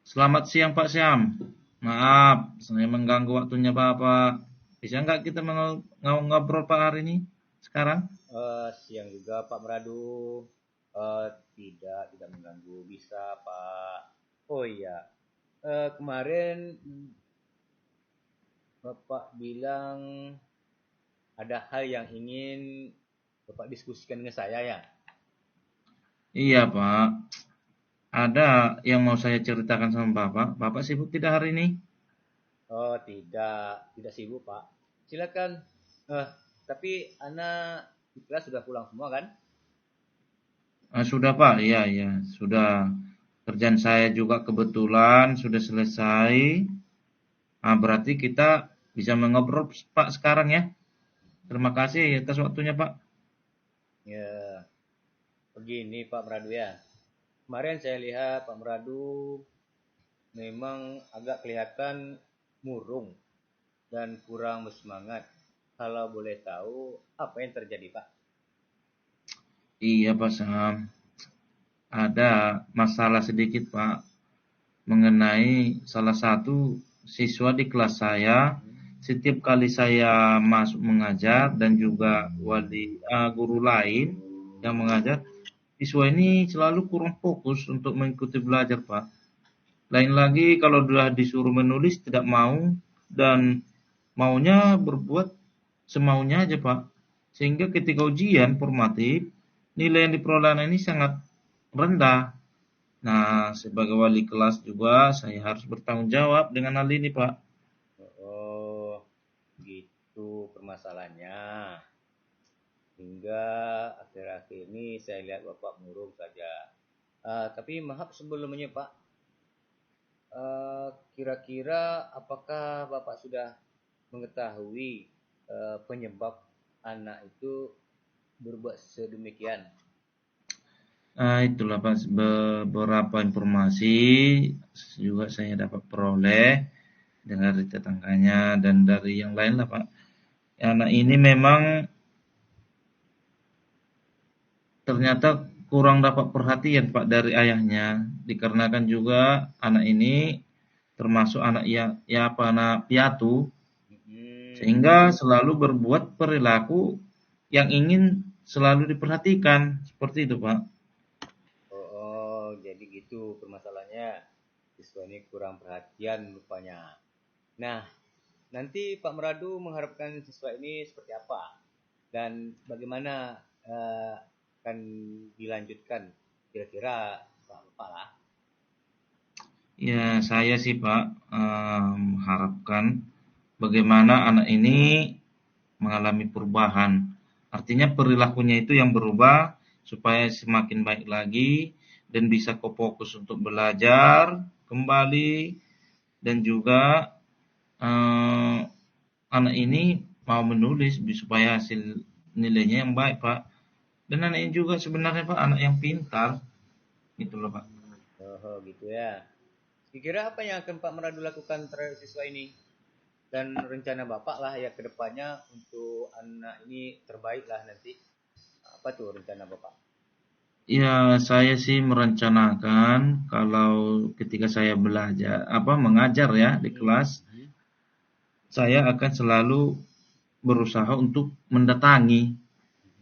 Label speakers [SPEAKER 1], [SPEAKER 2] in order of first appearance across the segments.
[SPEAKER 1] Selamat siang Pak Syam. Maaf, saya mengganggu waktunya Bapak. Bisa nggak kita ngobrol Pak hari ini? Sekarang?
[SPEAKER 2] Siang juga Pak Meradu. Tidak mengganggu. Bisa Pak. Oh iya, kemarin Bapak bilang ada hal yang ingin Bapak diskusikan dengan saya ya?
[SPEAKER 1] Iya Pak. Ada yang mau saya ceritakan sama Bapak. Bapak sibuk tidak hari ini?
[SPEAKER 2] Oh tidak sibuk Pak. Silakan. Eh, tapi anak di kelas sudah pulang semua kan?
[SPEAKER 1] Sudah Pak, iya iya. Sudah. Kerjaan saya juga kebetulan sudah selesai. Berarti kita bisa mengobrol Pak sekarang ya. Terima kasih atas waktunya Pak.
[SPEAKER 2] Ya, begini Pak Meradu ya. Kemarin saya lihat Pak Meradu memang agak kelihatan murung dan kurang bersemangat. Kalau boleh tahu apa yang terjadi, Pak?
[SPEAKER 1] Iya Pak Sam. Ada masalah sedikit Pak mengenai salah satu siswa di kelas saya. Setiap kali saya masuk mengajar dan juga guru lain yang mengajar, siswa ini selalu kurang fokus untuk mengikuti belajar, Pak. Lain lagi kalau sudah disuruh menulis tidak mau dan maunya berbuat semaunya aja, Pak. Sehingga ketika ujian formatif, nilai yang diperoleh ini sangat rendah. Nah, sebagai wali kelas juga saya harus bertanggung jawab dengan hal ini, Pak.
[SPEAKER 2] Oh, gitu permasalahannya. Hingga akhir-akhir ini saya lihat Bapak murung saja. Tapi maaf sebelumnya, Pak. Kira-kira apakah Bapak sudah mengetahui penyebab anak itu berbuat sedemikian?
[SPEAKER 1] Itulah Pak, beberapa informasi juga saya dapat peroleh dari tetangganya dan dari yang lain lah Pak. Anak ini memang ternyata kurang dapat perhatian Pak dari ayahnya, dikarenakan juga anak ini termasuk anak yang ya apa anak piatu,
[SPEAKER 2] Hmm.
[SPEAKER 1] sehingga selalu berbuat perilaku yang ingin selalu diperhatikan, seperti itu Pak.
[SPEAKER 2] Jadi gitu permasalahannya. Siswa ini kurang perhatian rupanya. Nah, nanti Pak Meradu mengharapkan siswa ini seperti apa? Dan bagaimana akan dilanjutkan? Kira-kira Pak lah.
[SPEAKER 1] Ya, saya sih Pak mengharapkan bagaimana anak ini mengalami perubahan. Artinya perilakunya itu yang berubah supaya semakin baik lagi dan bisa fokus untuk belajar kembali dan juga eh, anak ini mau menulis supaya hasil nilainya yang baik Pak. Dan anak ini juga sebenarnya Pak anak yang pintar gitu loh Pak.
[SPEAKER 2] Oh, gitu ya. Kira-kira apa yang akan Pak Meradu lakukan terhadap siswa ini? Dan rencana Bapak lah ya ke depannya untuk anak ini terbaik lah nanti. Apa tuh rencana Bapak?
[SPEAKER 1] Ya, saya sih merencanakan kalau ketika saya belajar apa mengajar ya di kelas, saya akan selalu berusaha untuk mendatangi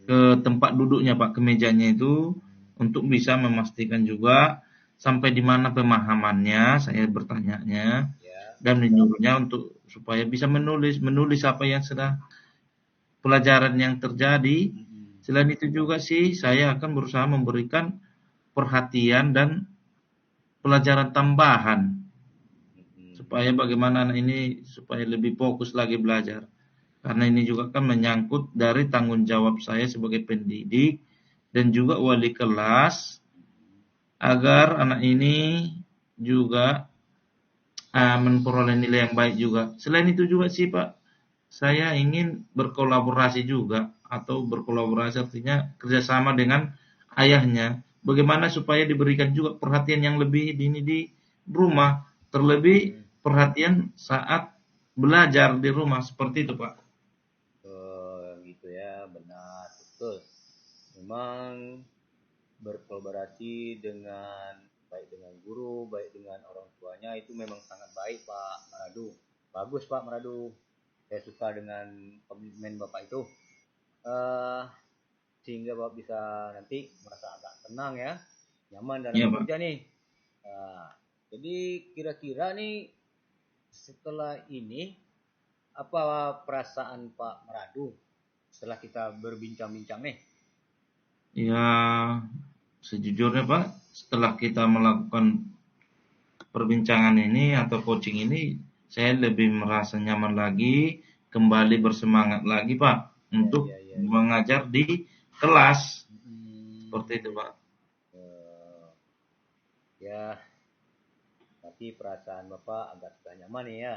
[SPEAKER 1] ke tempat duduknya Pak, ke mejanya itu untuk bisa memastikan juga sampai di mana pemahamannya, saya bertanyanya
[SPEAKER 2] Ya.
[SPEAKER 1] dan menyuruhnya untuk supaya bisa menulis menulis apa yang sedang pelajaran yang terjadi. Selain itu juga sih saya akan berusaha memberikan perhatian dan pelajaran tambahan supaya bagaimana anak ini supaya lebih fokus lagi belajar. Karena ini juga kan menyangkut dari tanggung jawab saya sebagai pendidik dan juga wali kelas agar anak ini juga memperoleh nilai yang baik juga. Selain itu juga sih Pak, saya ingin berkolaborasi juga atau berkolaborasi artinya kerjasama dengan ayahnya. Bagaimana supaya diberikan juga perhatian yang lebih dini di rumah, terlebih perhatian saat belajar di rumah seperti itu Pak.
[SPEAKER 2] Gitu ya, benar, betul. Memang berkolaborasi dengan baik dengan guru, baik dengan orang tuanya, itu memang sangat baik Pak Maradu. Bagus Pak Maradu. Saya suka dengan komitmen Bapak itu. Eh, Sehingga Bapak bisa nanti merasa agak tenang ya, nyaman dalam
[SPEAKER 1] Iya, Pak.
[SPEAKER 2] bekerja nih. Nah, jadi kira-kira nih setelah ini apa perasaan Pak Maradu setelah kita berbincang-bincang nih?
[SPEAKER 1] Ya, sejujurnya Pak, setelah kita melakukan perbincangan ini atau coaching ini, saya lebih merasa nyaman lagi, kembali bersemangat lagi Pak,
[SPEAKER 2] Ya,
[SPEAKER 1] untuk
[SPEAKER 2] ya, ya, ya.
[SPEAKER 1] mengajar di kelas. Seperti itu
[SPEAKER 2] Hmm,
[SPEAKER 1] Pak.
[SPEAKER 2] eh, ya, tapi perasaan Bapak agak sudah nyaman nih ya.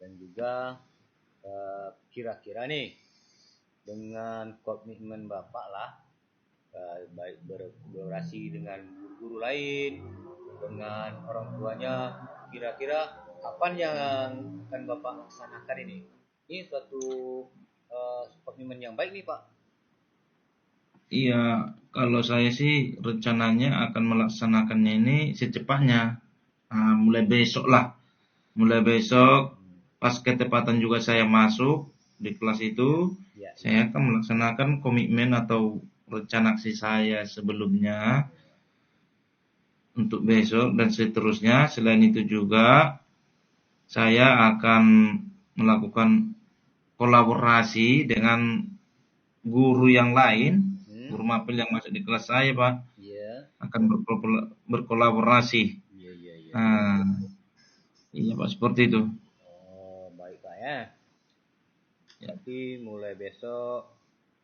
[SPEAKER 2] Dan juga kira-kira nih dengan komitmen Bapak lah, baik berkolaborasi dengan guru-guru lain, dengan orang tuanya, kira-kira apa yang akan Bapak laksanakan ini? Ini suatu komitmen yang baik nih Pak.
[SPEAKER 1] Iya, kalau saya sih rencananya akan melaksanakannya ini secepatnya. Mulai besok lah. Mulai besok, pas ketepatan juga saya masuk di kelas itu,
[SPEAKER 2] Ya,
[SPEAKER 1] saya
[SPEAKER 2] ya.
[SPEAKER 1] akan melaksanakan komitmen atau rencana aksi saya sebelumnya untuk besok dan seterusnya. Selain itu juga, saya akan melakukan kolaborasi dengan guru yang lain,
[SPEAKER 2] Hmm,
[SPEAKER 1] guru mapel yang masuk di kelas saya, Pak,
[SPEAKER 2] iya,
[SPEAKER 1] akan berkolaborasi.
[SPEAKER 2] iya, iya, iya, iya.
[SPEAKER 1] Nah, iya Pak, seperti itu.
[SPEAKER 2] Oh, baik Pak ya.
[SPEAKER 1] Ya,
[SPEAKER 2] Berarti mulai besok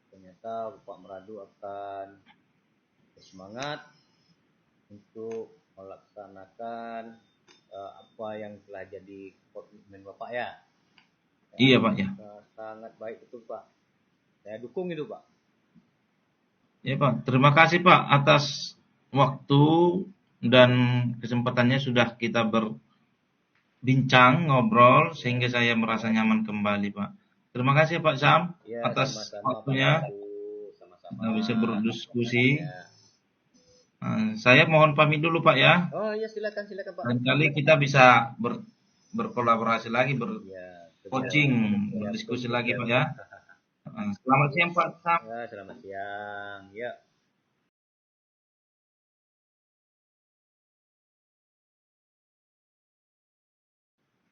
[SPEAKER 2] ternyata Bapak Meradu akan bersemangat untuk melaksanakan apa yang telah jadi komitmen Bapak ya. Ya,
[SPEAKER 1] iya Pak ya.
[SPEAKER 2] sangat baik itu Pak. Saya dukung itu Pak.
[SPEAKER 1] Ya Pak, terima kasih Pak atas waktu dan kesempatannya sudah kita berbincang, ngobrol,
[SPEAKER 2] Ya,
[SPEAKER 1] sehingga saya merasa
[SPEAKER 2] ya,
[SPEAKER 1] nyaman kembali Pak. Terima kasih Pak Sam
[SPEAKER 2] ya,
[SPEAKER 1] atas
[SPEAKER 2] sama-sama Pak
[SPEAKER 1] waktunya,
[SPEAKER 2] Meradu, sama-sama.
[SPEAKER 1] kita bisa berdiskusi.
[SPEAKER 2] Ya.
[SPEAKER 1] Saya mohon pamit dulu Pak ya.
[SPEAKER 2] Oh iya, silakan silakan Pak.
[SPEAKER 1] Lain kali kita bisa berkolaborasi lagi,
[SPEAKER 2] Ya, kerja.
[SPEAKER 1] bercoaching,
[SPEAKER 2] Ya, betul
[SPEAKER 1] berdiskusi
[SPEAKER 2] betul,
[SPEAKER 1] lagi
[SPEAKER 2] betul.
[SPEAKER 1] Pak ya. Selamat siang Pak Sam.
[SPEAKER 2] Ya, selamat siang. Ya.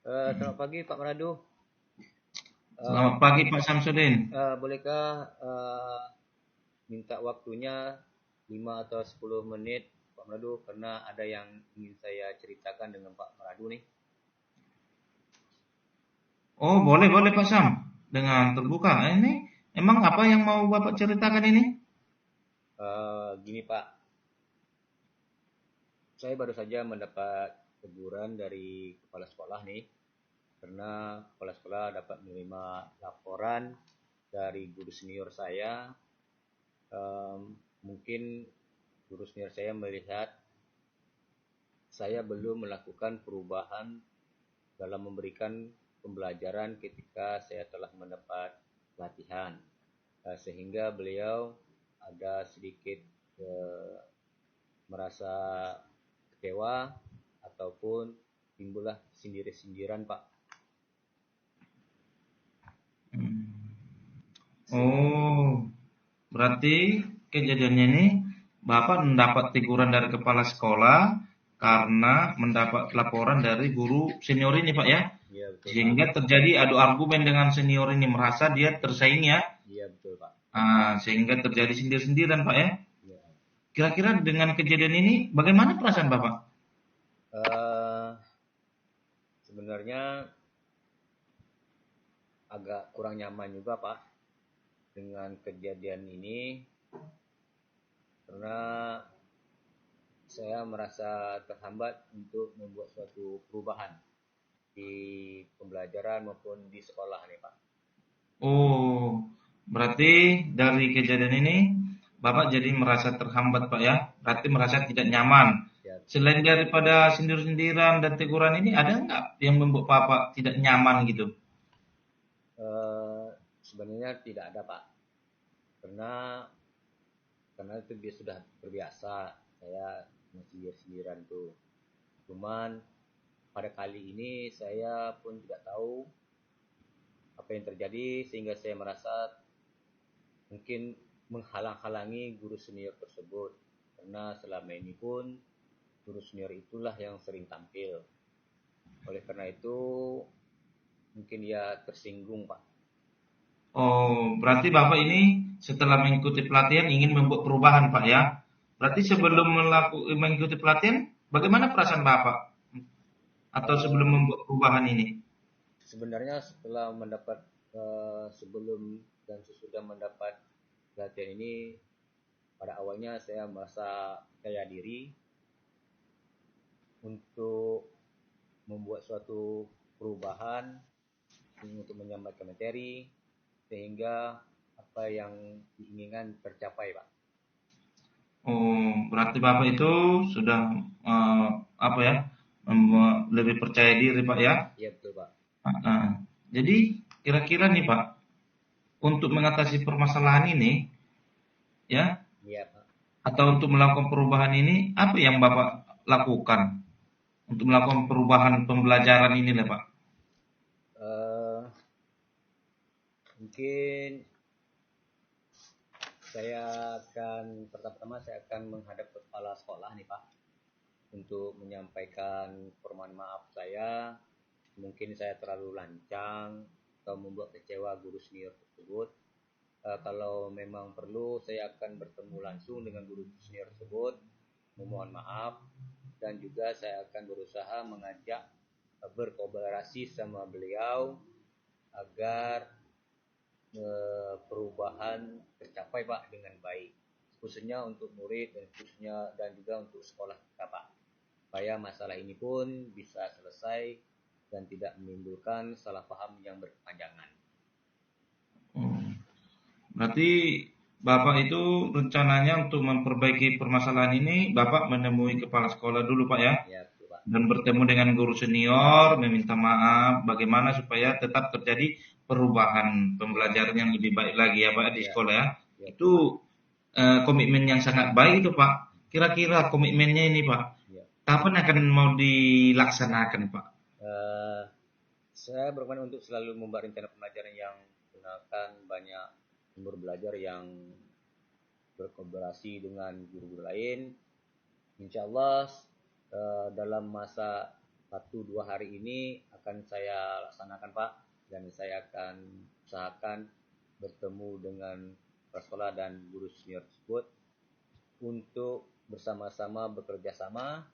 [SPEAKER 2] Selamat pagi Pak Meradu. Eh,
[SPEAKER 1] Selamat pagi Pak Samsudin.
[SPEAKER 2] Bolehkah minta waktunya 5 atau 10 menit Pak Meradu, karena ada yang ingin saya ceritakan dengan Pak Meradu nih.
[SPEAKER 1] Oh, boleh, boleh Pak Sam. Dengan terbuka. Ini emang apa yang mau Bapak ceritakan ini?
[SPEAKER 2] Gini Pak, saya baru saja mendapat teguran dari kepala sekolah nih, karena kepala sekolah dapat menerima laporan dari guru senior saya. Mungkin guru senior saya melihat saya belum melakukan perubahan dalam memberikan pembelajaran ketika saya telah mendapat pelatihan, sehingga beliau ada sedikit merasa kecewa ataupun timbullah sindir-sindiran Pak.
[SPEAKER 1] Oh, berarti kejadiannya ini Bapak mendapat teguran dari kepala sekolah karena mendapat laporan dari guru senior ini Pak ya?
[SPEAKER 2] Iya betul Pak.
[SPEAKER 1] Sehingga terjadi adu argumen dengan senior ini, merasa dia tersaing ya?
[SPEAKER 2] Iya betul Pak.
[SPEAKER 1] Sehingga terjadi sindir-sindiran Pak ya?
[SPEAKER 2] Ya.
[SPEAKER 1] Kira-kira dengan kejadian ini bagaimana perasaan Bapak?
[SPEAKER 2] Eh, Sebenarnya agak kurang nyaman juga Pak dengan kejadian ini, karena saya merasa terhambat untuk membuat suatu perubahan di pembelajaran maupun di sekolah nih Pak.
[SPEAKER 1] Oh, berarti dari kejadian ini Bapak jadi merasa terhambat Pak ya? Berarti merasa tidak nyaman.
[SPEAKER 2] Ya,
[SPEAKER 1] Selain daripada sindir-sindiran dan teguran ini, ada nggak yang membuat Bapak tidak nyaman gitu?
[SPEAKER 2] sebenarnya tidak ada Pak, karena itu dia sudah terbiasa saya sindir-sindiran tuh. Cuman pada kali ini saya pun tidak tahu apa yang terjadi sehingga saya merasa mungkin menghalang-halangi guru senior tersebut, karena selama ini pun guru senior itulah yang sering tampil. Oleh karena itu mungkin dia tersinggung, Pak.
[SPEAKER 1] Oh, berarti Bapak ini setelah mengikuti pelatihan ingin membuat perubahan, Pak ya? Berarti sebelum mengikuti pelatihan, bagaimana perasaan Bapak? Atau sebelum membuat perubahan ini?
[SPEAKER 2] Sebenarnya setelah mendapat sebelum dan sesudah mendapat pelatihan ini, pada awalnya saya merasa percaya diri untuk membuat suatu perubahan untuk menyampaikan materi sehingga apa yang diinginkan tercapai, Pak.
[SPEAKER 1] Oh, berarti Bapak itu sudah apa ya? Lebih percaya diri, Pak ya?
[SPEAKER 2] Iya betul, Pak.
[SPEAKER 1] Jadi kira-kira nih Pak, untuk mengatasi permasalahan ini, ya,
[SPEAKER 2] Iya, Pak.
[SPEAKER 1] atau untuk melakukan perubahan ini, apa yang Bapak lakukan untuk melakukan perubahan pembelajaran ini lah Pak?
[SPEAKER 2] Eh, mungkin pertama-tama saya akan menghadap kepala sekolah nih Pak untuk menyampaikan permohonan maaf saya. Mungkin saya terlalu lancang atau membuat kecewa guru senior tersebut. Kalau memang perlu, saya akan bertemu langsung dengan guru senior tersebut, memohon maaf, dan juga saya akan berusaha mengajak berkolaborasi sama beliau agar perubahan tercapai Pak dengan baik, khususnya untuk murid dan juga untuk sekolah kita Pak, supaya masalah ini pun bisa selesai dan tidak menimbulkan salah paham yang berkepanjangan.
[SPEAKER 1] Berarti Bapak itu rencananya untuk memperbaiki permasalahan ini, Bapak menemui kepala sekolah dulu Pak ya?
[SPEAKER 2] Ya, betul, Pak.
[SPEAKER 1] Dan bertemu dengan guru senior, meminta maaf, bagaimana supaya tetap terjadi perubahan pembelajaran yang lebih baik lagi ya Pak di sekolah ya.
[SPEAKER 2] Ya.
[SPEAKER 1] Itu komitmen yang sangat baik itu Pak. Kira-kira komitmennya ini Pak, kapan akan mau dilaksanakan Pak?
[SPEAKER 2] Saya berkomitmen untuk selalu membuat rencana pembelajaran yang menggunakan banyak sumber belajar yang berkolaborasi dengan guru-guru lain. Insya Allah dalam masa 1-2 hari ini akan saya laksanakan Pak, dan saya akan usahakan bertemu dengan kepala sekolah dan guru senior tersebut untuk bersama-sama bekerja sama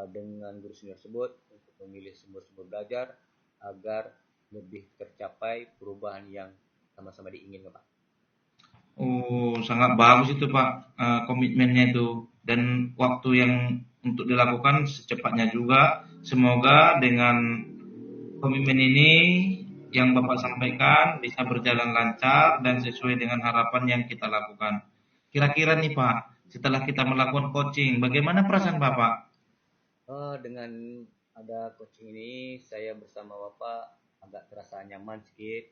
[SPEAKER 2] dengan guru senior tersebut untuk memilih sumber-sumber belajar agar lebih tercapai perubahan yang sama-sama diinginkan Pak.
[SPEAKER 1] Oh, sangat bagus itu Pak, komitmennya itu, dan waktu yang untuk dilakukan secepatnya juga. Semoga dengan komitmen ini yang Bapak sampaikan bisa berjalan lancar dan sesuai dengan harapan yang kita lakukan. Kira-kira nih Pak, setelah kita melakukan coaching, bagaimana perasaan Bapak?
[SPEAKER 2] Dengan ada coaching ini, saya bersama Bapak agak terasa nyaman sedikit,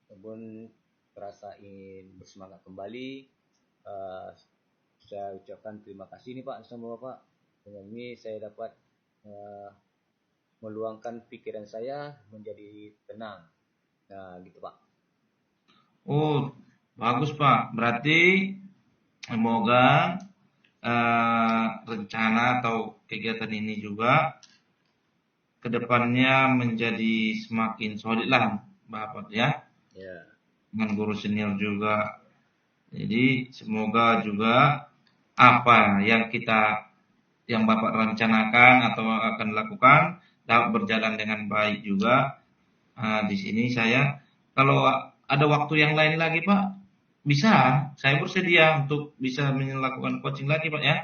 [SPEAKER 2] namun terasa ingin bersemangat kembali. Saya ucapkan terima kasih nih Pak sama Bapak. Dengan ini saya dapat meluangkan pikiran saya menjadi tenang. Nah, gitu Pak.
[SPEAKER 1] Oh, bagus Pak. Berarti semoga rencana atau kegiatan ini juga kedepannya menjadi semakin solid lah Bapak ya.
[SPEAKER 2] Ya.
[SPEAKER 1] Dengan guru senior juga. Jadi semoga juga apa yang Bapak rencanakan atau akan lakukan dapat berjalan dengan baik juga. Di sini saya kalau ada waktu yang lain lagi Pak, bisa saya bersedia untuk bisa melakukan coaching lagi Pak ya.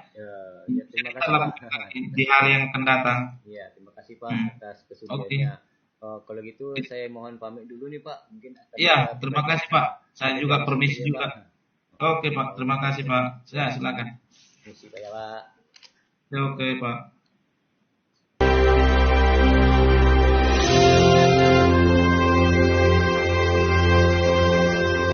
[SPEAKER 2] Ya, terima kasih Pak.
[SPEAKER 1] Di hari yang akan datang.
[SPEAKER 2] Ya, terima kasih Pak atas kesudiannya. Kalau gitu saya mohon pamit dulu nih Pak. Mungkin
[SPEAKER 1] iya, terima kasih Pak. Saya juga permisi juga. Oke Pak, terima kasih Pak. Saya silakan.
[SPEAKER 2] Permisi Pak ya Pak.
[SPEAKER 1] Oke Pak.